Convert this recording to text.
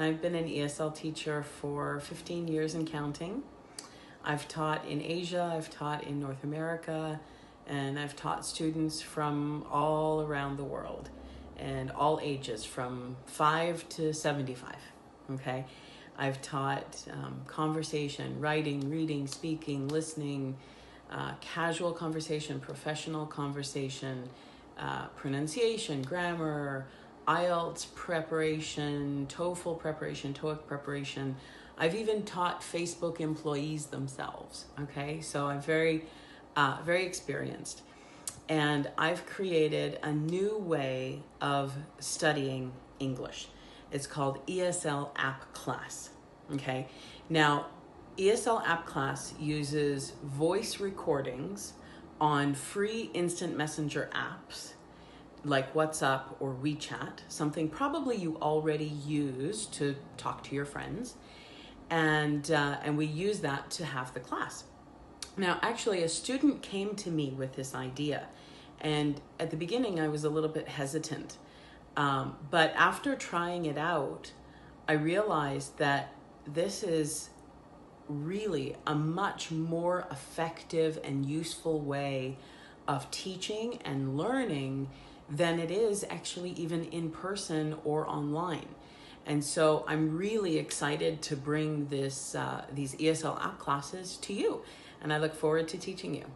I've been an ESL teacher for 15 years and counting. I've taught in Asia, I've taught in North America, and I've taught students from all around the world and all ages, from 5 to 75, okay? I've taught conversation, writing, reading, speaking, listening, casual conversation, professional conversation, pronunciation, grammar, IELTS preparation, TOEFL preparation, TOEIC preparation. I've even taught Facebook employees themselves, okay? So I'm very experienced. And I've created a new way of studying English. It's called ESL App Class, okay? Now, ESL App Class uses voice recordings on free instant messenger apps like WhatsApp or WeChat, something probably you already use to talk to your friends. And we use that to have the class. Now, actually, a student came to me with this idea. And at the beginning, I was a little bit hesitant. But after trying it out, I realized that this is really a much more effective and useful way of teaching and learning than it is actually even in person or online. And so I'm really excited to bring these ESL app classes to you, and I look forward to teaching you.